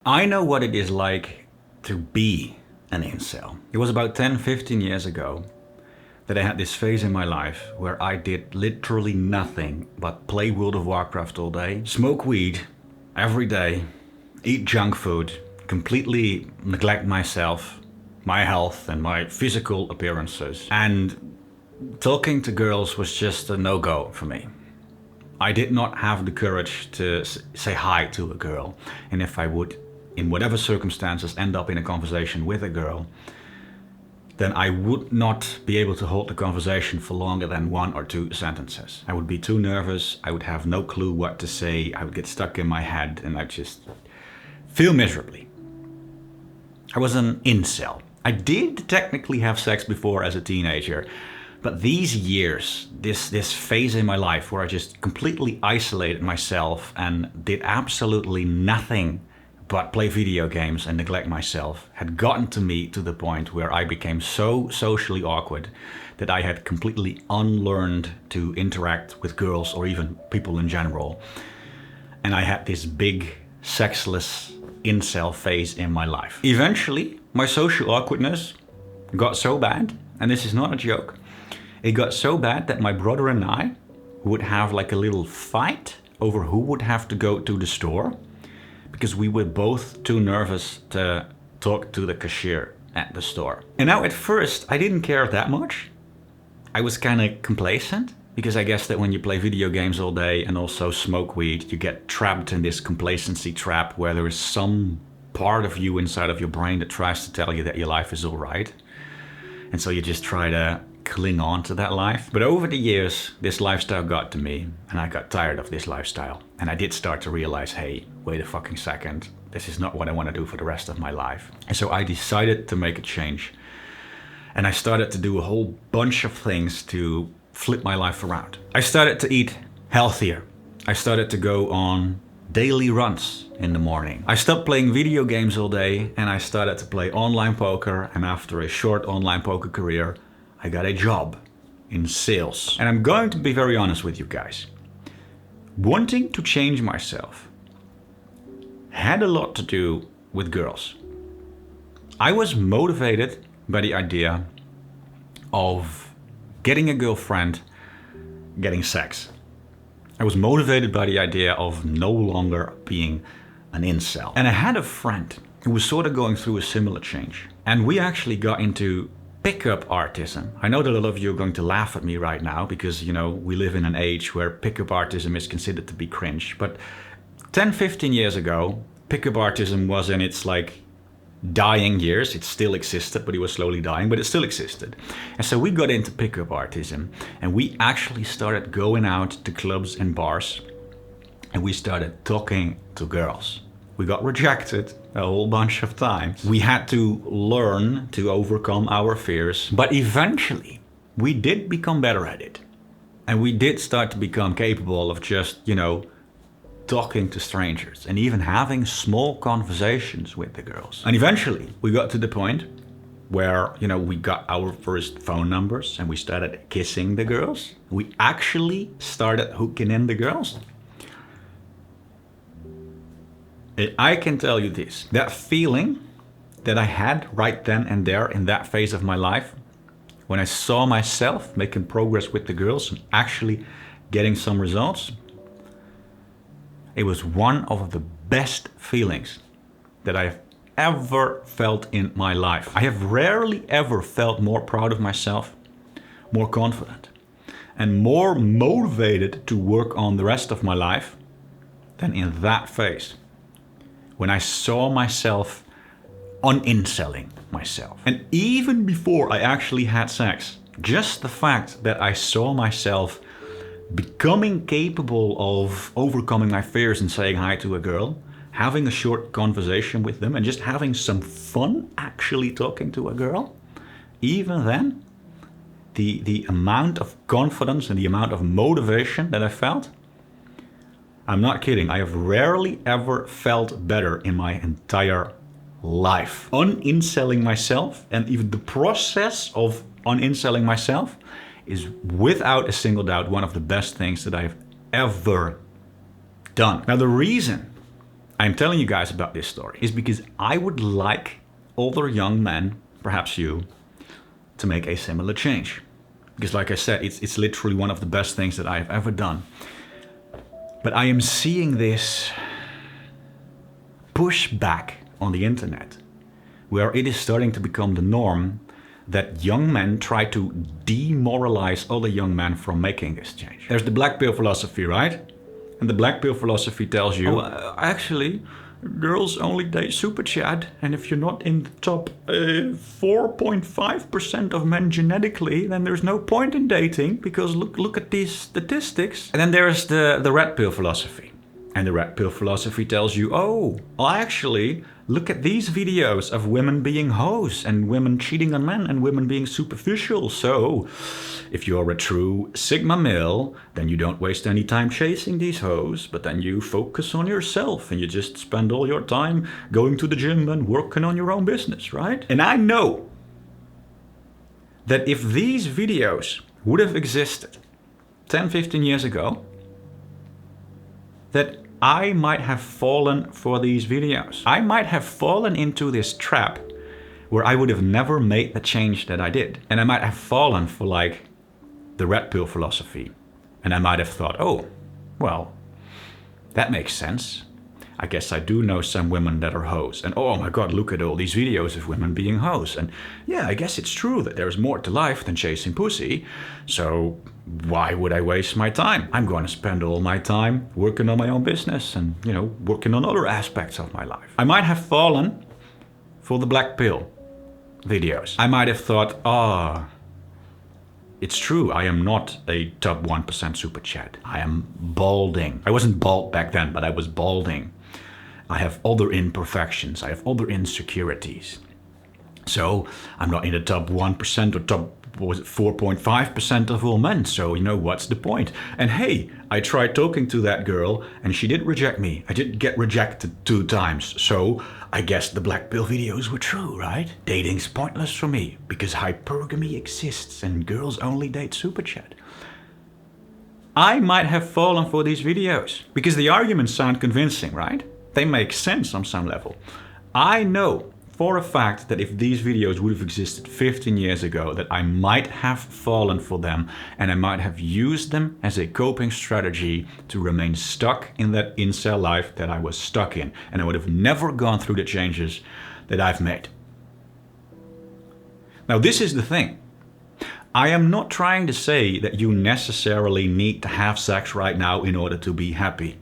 I know what it is like to be an incel. It was about 10-15 years ago that I had this phase in my life where I did literally nothing but play World of Warcraft all day, smoke weed every day, eat junk food, completely neglect myself, my health and my physical appearances. And talking to girls was just a no-go for me. I did not have the courage to say hi to a girl, and if I would, in whatever circumstances, end up in a conversation with a girl, then I would not be able to hold the conversation for longer than 1 or 2 sentences. I would be too nervous, I would have no clue what to say, I would get stuck in my head, and I'd just feel miserably. I was an incel. I did technically have sex before as a teenager, but these years, this phase in my life where I just completely isolated myself and did absolutely nothing but play video games and neglect myself, had gotten to me to the point where I became so socially awkward that I had completely unlearned to interact with girls or even people in general. And I had this big sexless incel phase in my life. Eventually, my social awkwardness got so bad, and this is not a joke, it got so bad that my brother and I would have like a little fight over who would have to go to the store, because we were both too nervous to talk to the cashier at the store. And now at first, I didn't care that much. I was kind of complacent, because I guess that when you play video games all day and also smoke weed, you get trapped in this complacency trap where there is some part of you inside of your brain that tries to tell you that your life is all right. And so you just try to cling on to that life. But over the years, this lifestyle got to me, and I got tired of this lifestyle. And I did start to realize, hey, wait a fucking second, this is not what I want to do for the rest of my life. And so I decided to make a change. And I started to do a whole bunch of things to flip my life around. I started to eat healthier. I started to go on daily runs in the morning. I stopped playing video games all day, and I started to play online poker. And after a short online poker career, I got a job in sales. And I'm going to be very honest with you guys. Wanting to change myself had a lot to do with girls. I was motivated by the idea of getting a girlfriend, getting sex. I was motivated by the idea of no longer being an incel. And I had a friend who was sort of going through a similar change. And we actually got into pickup artism. I know that a lot of you are going to laugh at me right now because, you know, we live in an age where pickup artism is considered to be cringe. But 10-15 years ago, pickup artism was in its like dying years. It still existed, but it was slowly dying, but it still existed. And so we got into pickup artism, and we actually started going out to clubs and bars, and we started talking to girls. We got rejected a whole bunch of times. We had to learn to overcome our fears, but eventually we did become better at it. And we did start to become capable of just, you know, talking to strangers and even having small conversations with the girls. And eventually we got to the point where, you know, we got our first phone numbers and we started kissing the girls. We actually started hooking in the girls. And I can tell you this, that feeling that I had right then and there in that phase of my life, when I saw myself making progress with the girls and actually getting some results, it was one of the best feelings that I've ever felt in my life. I have rarely ever felt more proud of myself, more confident, and more motivated to work on the rest of my life than in that phase, when I saw myself un-incelling myself. And even before I actually had sex, just the fact that I saw myself becoming capable of overcoming my fears and saying hi to a girl, having a short conversation with them, and just having some fun actually talking to a girl, even then, the amount of confidence and the amount of motivation that I felt, I'm not kidding, I have rarely ever felt better in my entire life. Un-incelling myself, and even the process of un-incelling myself, is without a single doubt one of the best things that I've ever done. Now the reason I'm telling you guys about this story is because I would like older young men, perhaps you, to make a similar change. Because like I said, it's literally one of the best things that I have ever done. But I am seeing this pushback on the internet, where it is starting to become the norm that young men try to demoralize other young men from making this change. There's the black pill philosophy, right? And the black pill philosophy tells you, actually, girls only date super chat, and if you're not in the top 4.5% of men genetically, then there's no point in dating, because look at these statistics. And then there's the red pill philosophy. And the red pill philosophy tells you, actually, look at these videos of women being hoes and women cheating on men and women being superficial. So if you're a true Sigma male, then you don't waste any time chasing these hoes, but then you focus on yourself and you just spend all your time going to the gym and working on your own business, right? And I know that if these videos would have existed 10, 15 years ago, that I might have fallen for these videos. I might have fallen into this trap where I would have never made the change that I did. And I might have fallen for like the red pill philosophy. And I might have thought, well, that makes sense. I guess I do know some women that are hoes. And oh my God, look at all these videos of women being hoes. And yeah, I guess it's true that there's more to life than chasing pussy. So why would I waste my time? I'm going to spend all my time working on my own business and, working on other aspects of my life. I might have fallen for the black pill videos. I might have thought, it's true, I am not a top 1% super chat. I am balding. I wasn't bald back then, but I was balding. I have other imperfections. I have other insecurities. So I'm not in the top 1% or top 4.5% of all men. So, what's the point? And hey, I tried talking to that girl and she did reject me. I did get rejected 2 times. So I guess the black pill videos were true, right? Dating's pointless for me because hypergamy exists and girls only date super chat. I might have fallen for these videos because the arguments sound convincing, right? They make sense on some level. I know for a fact that if these videos would have existed 15 years ago, that I might have fallen for them and I might have used them as a coping strategy to remain stuck in that incel life that I was stuck in. And I would have never gone through the changes that I've made. Now, this is the thing. I am not trying to say that you necessarily need to have sex right now in order to be happy.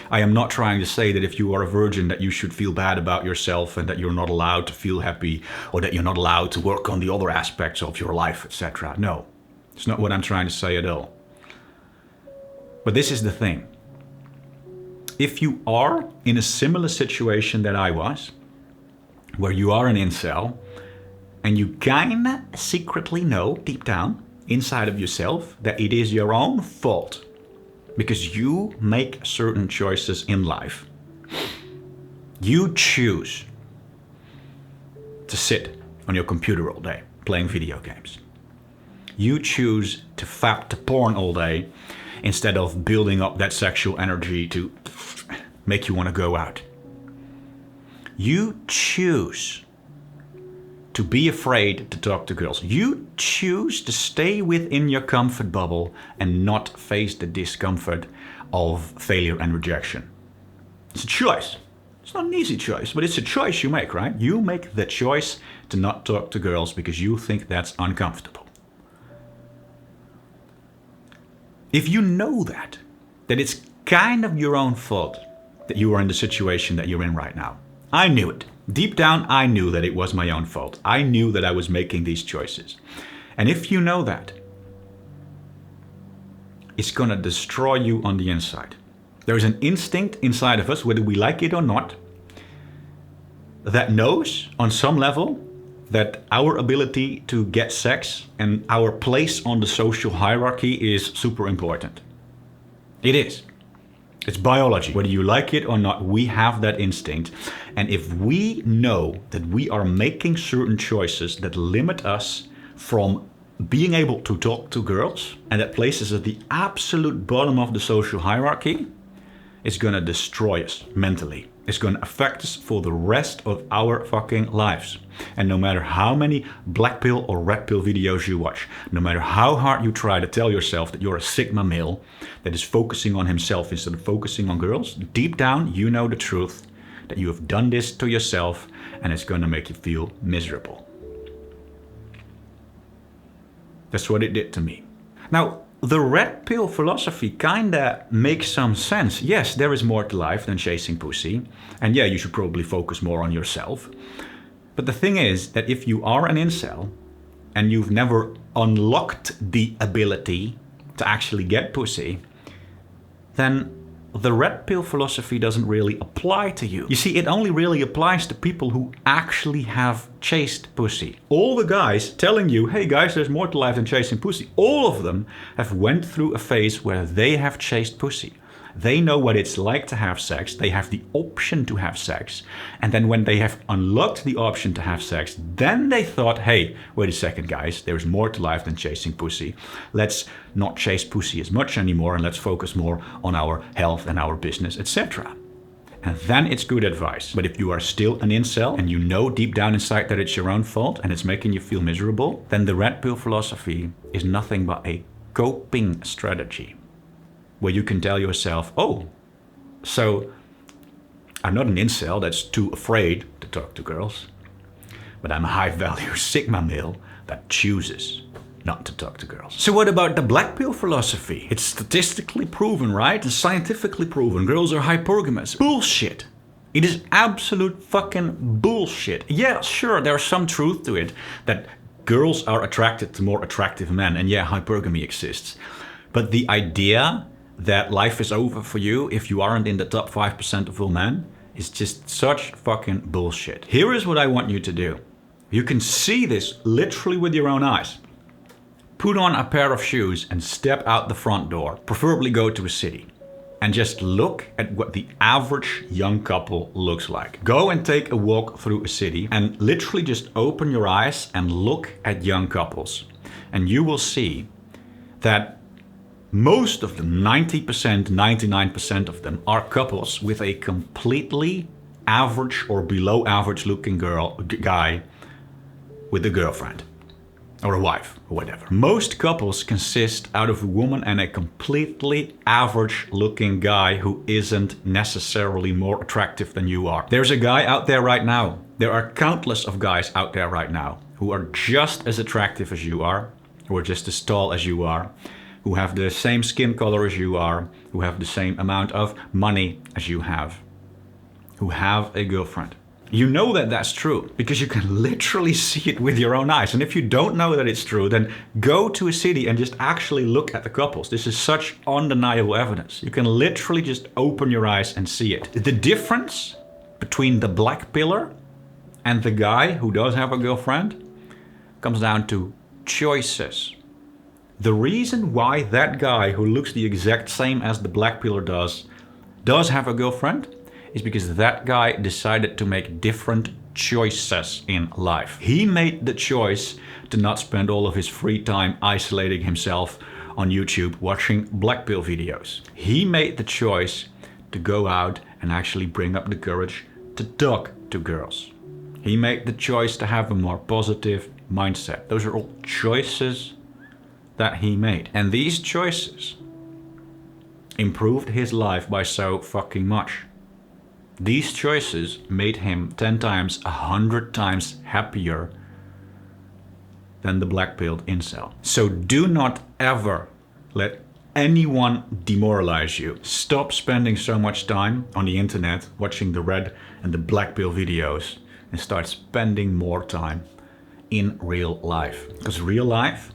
I am not trying to say that if you are a virgin that you should feel bad about yourself and that you're not allowed to feel happy or that you're not allowed to work on the other aspects of your life, etc. No, it's not what I'm trying to say at all. But this is the thing. If you are in a similar situation that I was, where you are an incel, and you kinda secretly know deep down inside of yourself that it is your own fault, because you make certain choices in life. You choose to sit on your computer all day playing video games. You choose to fap to porn all day instead of building up that sexual energy to make you want to go out. You choose to be afraid to talk to girls. You choose to stay within your comfort bubble and not face the discomfort of failure and rejection. It's a choice. It's not an easy choice, but it's a choice you make, right? You make the choice to not talk to girls because you think that's uncomfortable. If you know that it's kind of your own fault that you are in the situation that you're in right now. I knew it. Deep down, I knew that it was my own fault. I knew that I was making these choices. And if you know that, it's gonna destroy you on the inside. There's an instinct inside of us, whether we like it or not, that knows on some level that our ability to get sex and our place on the social hierarchy is super important. It is. It's biology. Whether you like it or not, we have that instinct. And if we know that we are making certain choices that limit us from being able to talk to girls, and that places us at the absolute bottom of the social hierarchy, it's gonna destroy us mentally. is going to affect us for the rest of our fucking lives. And no matter how many black pill or red pill videos you watch, no matter how hard you try to tell yourself that you're a Sigma male that is focusing on himself instead of focusing on girls, deep down you know the truth that you have done this to yourself and it's going to make you feel miserable. That's what it did to me. Now, the red pill philosophy kinda makes some sense. Yes, there is more to life than chasing pussy. And yeah, you should probably focus more on yourself. But the thing is that if you are an incel and you've never unlocked the ability to actually get pussy, then the red pill philosophy doesn't really apply to you. You see, it only really applies to people who actually have chased pussy. All the guys telling you, hey guys, there's more to life than chasing pussy, all of them have went through a phase where they have chased pussy. They know what it's like to have sex, they have the option to have sex, and then when they have unlocked the option to have sex, then they thought, hey, wait a second guys, there's more to life than chasing pussy. Let's not chase pussy as much anymore and let's focus more on our health and our business, etc. And then it's good advice. But if you are still an incel and you know deep down inside that it's your own fault and it's making you feel miserable, then the red pill philosophy is nothing but a coping strategy, where you can tell yourself, oh, so I'm not an incel that's too afraid to talk to girls, but I'm a high-value Sigma male that chooses not to talk to girls. So what about the black pill philosophy? It's statistically proven, right? It's scientifically proven. Girls are hypergamous. Bullshit. It is absolute fucking bullshit. Yeah, sure, there's some truth to it, that girls are attracted to more attractive men, and yeah, hypergamy exists. But the idea that life is over for you if you aren't in the top 5% of all men is just such fucking bullshit. Here is what I want you to do. You can see this literally with your own eyes. Put on a pair of shoes and step out the front door, preferably go to a city, and just look at what the average young couple looks like. Go and take a walk through a city and literally just open your eyes and look at young couples. And you will see that most of them, 90%, 99% of them, are couples with a completely average or below average looking guy with a girlfriend or a wife or whatever. Most couples consist out of a woman and a completely average looking guy who isn't necessarily more attractive than you are. There's a guy out there right now. There are countless of guys out there right now who are just as attractive as you are, who are just as tall as you are, who have the same skin color as you are, who have the same amount of money as you have, who have a girlfriend. You know that that's true because you can literally see it with your own eyes. And if you don't know that it's true, then go to a city and just actually look at the couples. This is such undeniable evidence. You can literally just open your eyes and see it. The difference between the black pillar and the guy who does have a girlfriend comes down to choices. The reason why that guy who looks the exact same as the black pillar does have a girlfriend is because that guy decided to make different choices in life. He made the choice to not spend all of his free time isolating himself on YouTube watching black pill videos. He made the choice to go out and actually bring up the courage to talk to girls. He made the choice to have a more positive mindset. Those are all choices that he made. And these choices improved his life by so fucking much. These choices made him 10 times, 100 times happier than the black-pilled incel. So do not ever let anyone demoralize you. Stop spending so much time on the internet watching the red and the black pill videos and start spending more time in real life. Because real life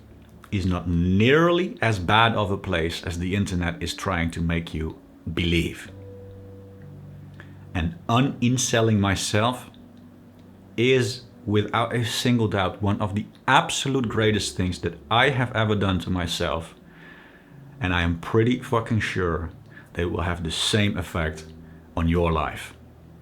is not nearly as bad of a place as the internet is trying to make you believe. And un-incelling myself is, without a single doubt, one of the absolute greatest things that I have ever done to myself. And I am pretty fucking sure they will have the same effect on your life.